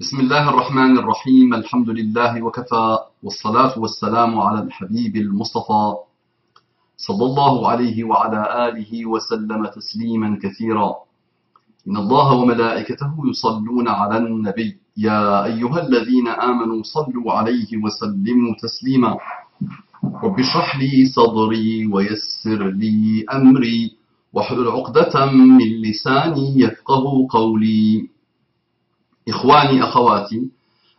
بسم الله الرحمن الرحيم الحمد لله وكفى والصلاة والسلام على الحبيب المصطفى صلى الله عليه وعلى آله وسلم تسليما كثيرا إن الله وملائكته يصلون على النبي يا أيها الذين آمنوا صلوا عليه وسلموا تسليما رب اشرح لي صدري ويسر لي أمري واحلل عقدة من لساني يفقه قولي إخواني أخواتي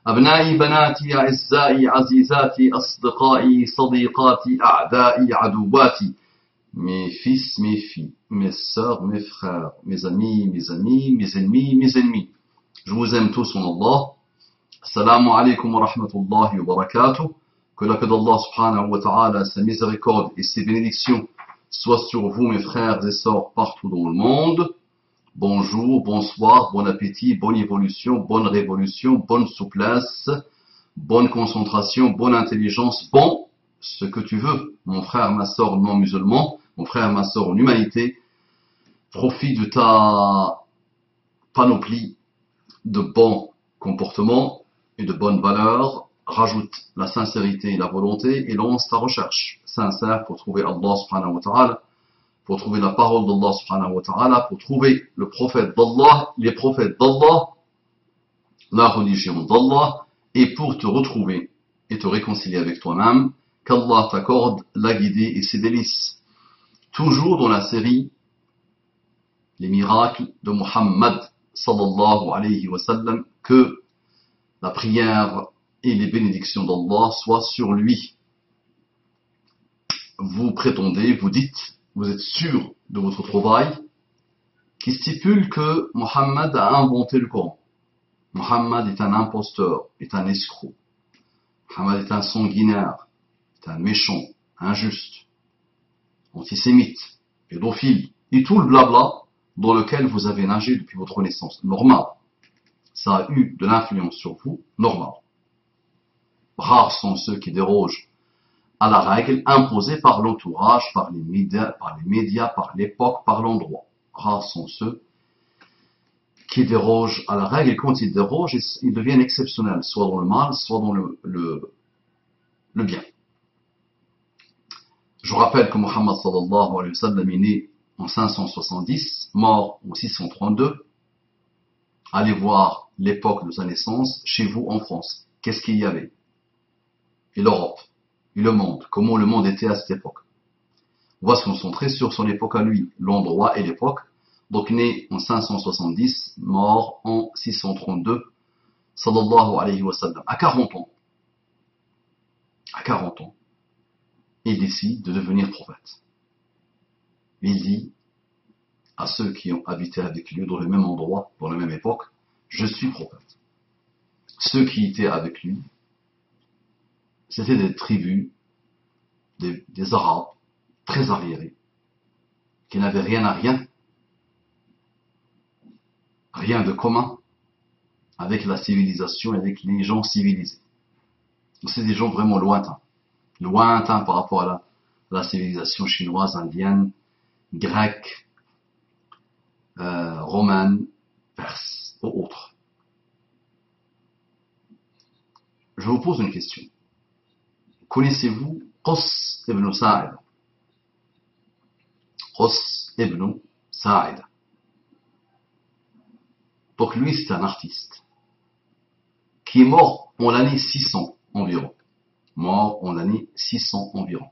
أبنائي بناتي أعزائي عزيزاتي أصدقائي صديقاتي أعدائي عدواتي mes fils, mes filles, mes sœurs, mes frères, mes amis, mes amis, mes ennemis, mes ennemis. Je vous aime tous en Allah. Assalamu alaikum wa rahmatullahi wa barakatuh. Que la paix d'Allah subhanahu wa ta'ala, sa miséricorde et ses bénédictions soient sur vous, mes frères et sœurs, partout dans le monde. Bonjour, bonsoir, bon appétit, bonne évolution, bonne révolution, bonne souplesse, bonne concentration, bonne intelligence, bon, ce que tu veux, mon frère, ma sœur non musulman, mon frère, ma sœur en humanité, profite de ta panoplie de bons comportements et de bonnes valeurs, rajoute la sincérité et la volonté et lance ta recherche sincère pour trouver Allah subhanahu wa ta'ala, pour trouver la parole d'Allah subhanahu wa ta'ala, pour trouver le prophète d'Allah, les prophètes d'Allah, la religion d'Allah, et pour te retrouver et te réconcilier avec toi-même, qu'Allah t'accorde la guidée et ses délices. Toujours dans la série Les miracles de Muhammad sallallahu alayhi wa sallam, que la prière et les bénédictions d'Allah soient sur lui. Vous prétendez, vous dites, vous êtes sûr de votre trouvaille, qui stipule que Muhammad a inventé le Coran. Muhammad est un imposteur, est un escroc. Muhammad est un sanguinaire, est un méchant, injuste, antisémite, pédophile, et tout le blabla dans lequel vous avez nagé depuis votre naissance. Normal. Ça a eu de l'influence sur vous, normal. Rares sont ceux qui dérogent à la règle imposée par l'entourage, par les médias, par l'époque, par l'endroit. Rares sont ceux qui dérogent à la règle, et quand ils dérogent, ils deviennent exceptionnels, soit dans le mal, soit dans le bien. Je rappelle que Muhammad sallallahu alayhi wa sallam est né en 570, mort en 632. Allez voir l'époque de sa naissance chez vous en France. Qu'est-ce qu'il y avait? Et l'Europe? Et le monde, comment le monde était à cette époque. On va se concentrer sur son époque à lui, l'endroit et l'époque. Donc né en 570, mort en 632, sallallahu alayhi wa sallam. À 40 ans, il décide de devenir prophète. Il dit à ceux qui ont habité avec lui dans le même endroit, dans la même époque, je suis prophète. Ceux qui étaient avec lui, c'était des tribus, des Arabes, très arriérés, qui n'avaient rien de commun avec la civilisation et avec les gens civilisés. Donc c'est des gens vraiment lointains par rapport à la civilisation chinoise, indienne, grecque, romaine, perse ou autres. Je vous pose une question. Connaissez-vous Qus ibn Sa'id? Qus ibn Sa'id. Donc lui, c'est un artiste qui est mort en l'année 600 environ. Mort en l'année 600 environ.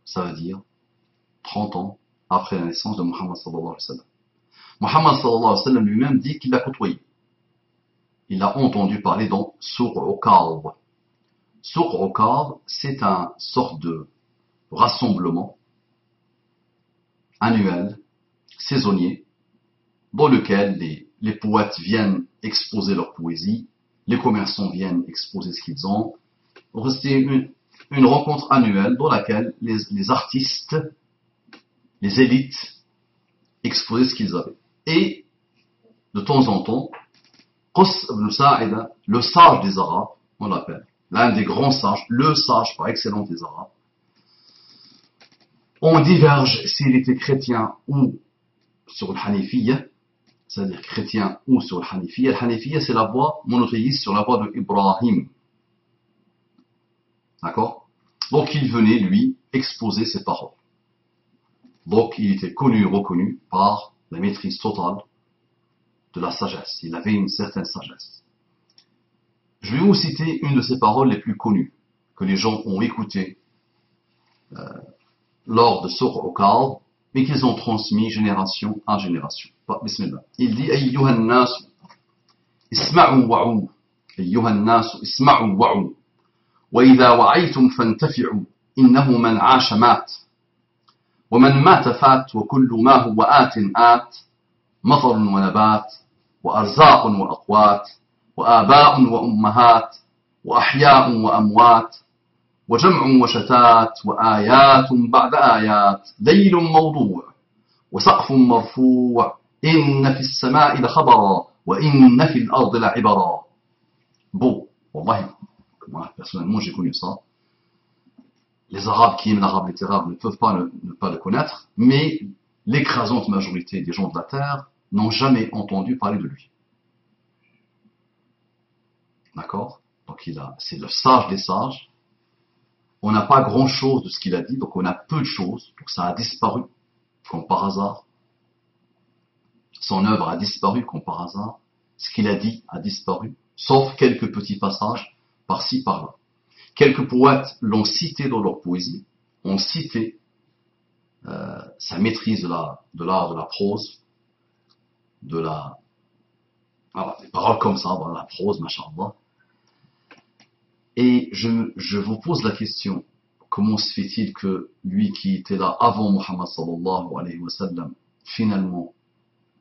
Ça veut dire 30 ans après la naissance de Muhammad sallallahu alayhi wa sallam. Muhammad sallallahu alayhi wa sallam lui-même dit qu'il l'a côtoyé. Il a entendu parler dans Suq Uqad. Suq Uqad, c'est un sorte de rassemblement annuel, saisonnier, dans lequel les poètes viennent exposer leur poésie, les commerçants viennent exposer ce qu'ils ont. C'est une rencontre annuelle dans laquelle les artistes, les élites, exposaient ce qu'ils avaient. Et, de temps en temps, Qus ibn Sa'id, le sage des Arabes, on l'appelle, l'un des grands sages, le sage par excellence des Arabes, on diverge s'il était chrétien ou sur le Hanifiyya, c'est-à-dire chrétien ou sur le Hanifiyya. Le Hanifiyya, c'est la voie monothéiste sur la voie de Ibrahim. D'accord? Donc il venait, lui, exposer ses paroles. Donc il était connu, reconnu par la maîtrise totale de la sagesse. Il avait une certaine sagesse. Je vais vous citer une de ses paroles les plus connues, que les gens ont écoutées lors de Sourh Uqad, mais qu'ils ont transmis génération en génération. Bismillah. Il dit Ayyuha an-nas isma'u wa'u. Ayyuha an-nas isma'u wa'u. Wa idha wa'aytum fantaf'u. Innahu man 'asha mat. Wa man mata fat wa kullu ma huwa atin at. مطر ونبات وأرزاق وأقوات وآباء وأمهات وأحياء وأموات وجمع وشتات وآيات بعد آيات ليل موضوع وسقف مرفوع إن في السماء لخبرا وإن في الأرض لعبرا. Bon, والله, moi personnellement j'ai connu ça. Les Arabes qui aiment l'arabe littéraire ne peuvent pas ne pas le connaître, mais l'écrasante majorité des gens de la terre n'ont jamais entendu parler de lui. D'accord? Donc c'est le sage des sages. On n'a pas grand chose de ce qu'il a dit, donc on a peu de choses, donc ça a disparu, comme par hasard. Son œuvre a disparu, comme par hasard. Ce qu'il a dit a disparu, sauf quelques petits passages par-ci, par-là. Quelques poètes l'ont cité dans leur poésie, ont cité sa maîtrise de l'art de la prose, voilà, des paroles comme ça, voilà, la prose, machallah. Et je vous pose la question, comment se fait-il que lui qui était là avant Muhammad sallallahu alayhi wa sallam, finalement,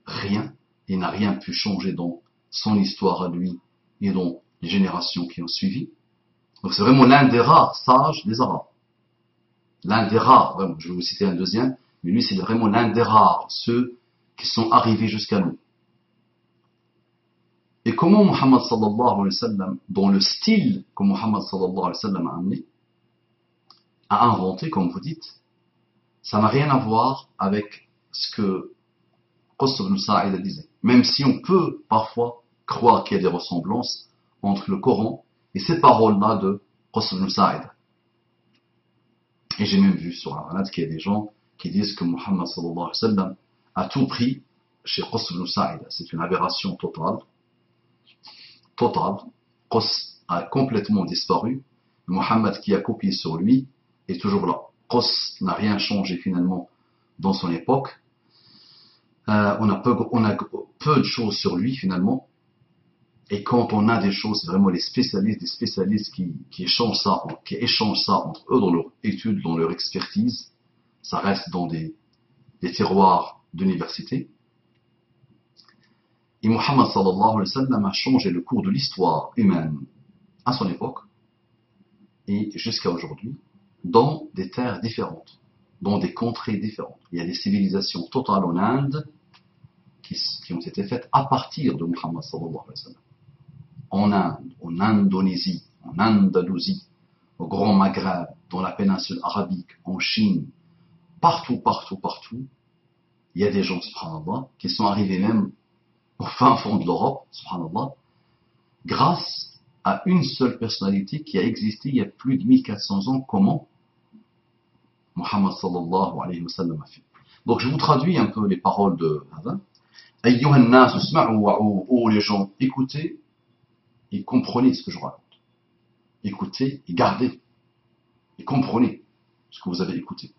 rien, il n'a rien pu changer dans son histoire à lui et dans les générations qui ont suivi. Donc c'est vraiment l'un des rares sages des Arabes. L'un des rares, vraiment, je vais vous citer un deuxième, mais lui c'est vraiment l'un des rares, ceux qui sont arrivés jusqu'à nous. Et comment Muhammad sallallahu alayhi wa sallam, dans le style que Muhammad sallallahu alayhi wa sallam a amené, a inventé, comme vous dites, ça n'a rien à voir avec ce que Qutb ibn Sa'id disait. Même si on peut parfois croire qu'il y a des ressemblances entre le Coran et ces paroles-là de Qutb ibn Sa'id. Et j'ai même vu sur Internet qu'il y a des gens qui disent que Muhammad sallallahu alayhi wa sallam a tout pris chez Qutb ibn Sa'id. C'est une aberration totale. Qus a complètement disparu. Muhammad qui a copié sur lui est toujours là. Qus n'a rien changé finalement dans son époque. On a peu de choses sur lui finalement. Et quand on a des choses, c'est vraiment les spécialistes, des spécialistes qui échangent ça entre eux dans leur étude, dans leur expertise. Ça reste dans des tiroirs d'université. Et Muhammad sallallahu alayhi wa sallam a changé le cours de l'histoire humaine à son époque et jusqu'à aujourd'hui dans des terres différentes, dans des contrées différentes. Il y a des civilisations totales en Inde qui ont été faites à partir de Muhammad sallallahu alayhi wa sallam. En Inde, en Indonésie, en Andalousie, au Grand Maghreb, dans la péninsule arabique, en Chine, partout, il y a des gens, subhanallah, qui sont arrivés même au fin fond de l'Europe, subhanallah, grâce à une seule personnalité qui a existé il y a plus de 1400 ans, comment Muhammad sallallahu alayhi wa sallam a fait. Donc je vous traduis un peu les paroles de Hadha. Ayyuhan nas isma'u wa'u, oh les gens, écoutez et comprenez ce que je raconte. Écoutez et gardez et comprenez ce que vous avez écouté.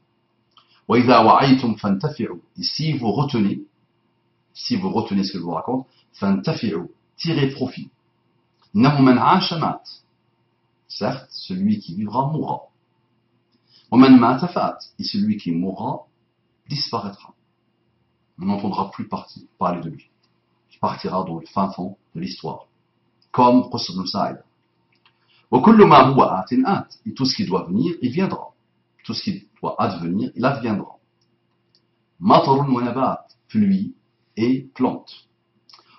Wa idha wa'aytum fantafi'u, et si vous retenez ce que je vous raconte, fantafi'u, tirez profit. Nahu man 'asha mat. Certes, celui qui vivra mourra. Wa man mata fat, et celui qui mourra disparaîtra. On n'entendra plus parler de lui. Il partira dans le fin fond de l'histoire. Comme Qutb ibn Sa'id. Wa kullu ma huwa atin at, et tout ce qui doit venir, il viendra. Tout ce qui doit advenir, il adviendra. Matarun wa nabat, pluie et plantes.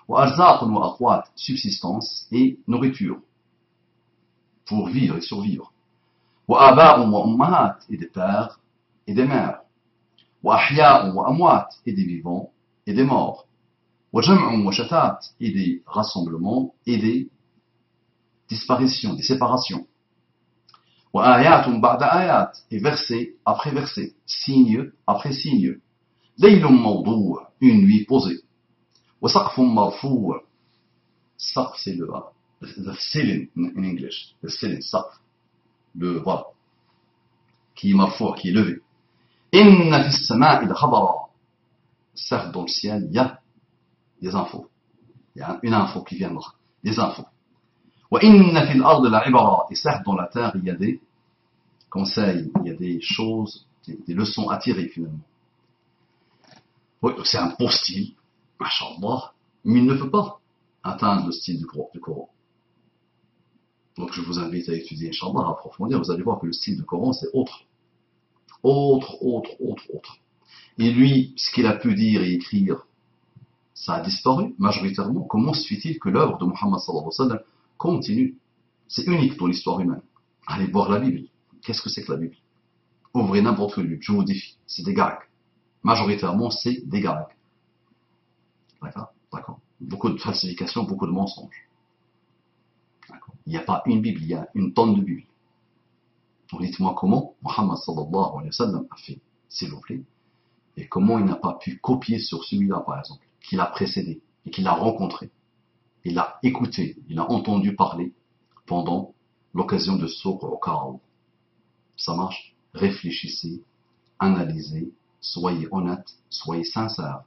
Wa arzaqun wa aqwat, subsistance et nourriture. Pour vivre et survivre. Wa aba'un wa ummahat, et des pères et des mères. Wa ahya'un wa amwat, et des vivants et des morts. وجمع وشتات et des rassemblements et des disparitions, des séparations. وآيات بعد آيات et verset après verset, signe après signe. ليل موضوع, une nuit posée. وسقف مرفوع, سقف c'est the ceiling in English, the ceiling, سقف, le voilà, qui est marfou, qui est levé. إن في السماء لخبرا, certes dans le ciel il y a des infos, il y a une info qui viendra, des infos. وإن في الأرض لعبرا, et certes dans la terre il y a des conseils, il y a des choses, des leçons à tirer finalement. Oui, c'est un beau style, machallah, mais il ne peut pas atteindre le style du Coran. Donc je vous invite à étudier, Inch'Allah, à approfondir, vous allez voir que le style du Coran c'est autre. Autre. Et lui, ce qu'il a pu dire et écrire, ça a disparu majoritairement. Comment se fait-il que l'œuvre de Muhammad sallallahu alayhi wa sallam continue? C'est unique dans l'histoire humaine. Allez voir la Bible. Qu'est-ce que c'est que la Bible? Ouvrez n'importe quelle Bible, je vous défie. C'est des gags. Majoritairement, c'est des gags. D'accord. Beaucoup de falsifications, beaucoup de mensonges. D'accord. Il n'y a pas une Bible, il y a une tonne de Bibles. Donc dites-moi comment Muhammad sallallahu alayhi wa sallam a fait, s'il vous plaît, et comment il n'a pas pu copier sur celui-là, par exemple, qui l'a précédé, et qu'il a rencontré. Il l'a écouté, il a entendu parler pendant l'occasion de Souk au Kaal. Ça marche? Réfléchissez, analysez, soyez honnête, soyez sincère.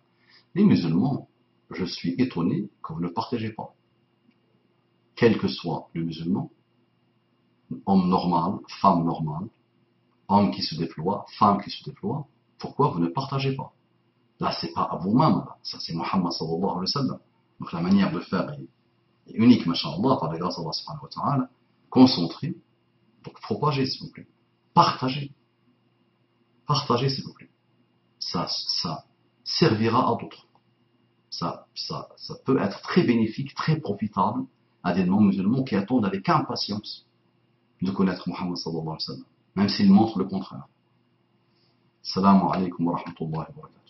Les musulmans, je suis étonné que vous ne partagez pas. Quel que soit le musulman, homme normal, femme normale, homme qui se déploie, femme qui se déploie, pourquoi vous ne partagez pas? Là, c'est pas à vous-même, ça c'est Muhammad sallallahu alayhi wa sallam. Donc la manière de faire est unique, masha'Allah, par la grâce d'Allah subhanahu wa ta'ala, concentré. Donc propagez, s'il vous plaît. Partagez, s'il vous plaît. Ça servira à d'autres. Ça peut être très bénéfique, très profitable à des non-musulmans qui attendent avec impatience de connaître Muhammad sallallahu alayhi wa sallam, même s'il montre le contraire. Assalamu alaikum wa rahmatullahi wa barakatuh.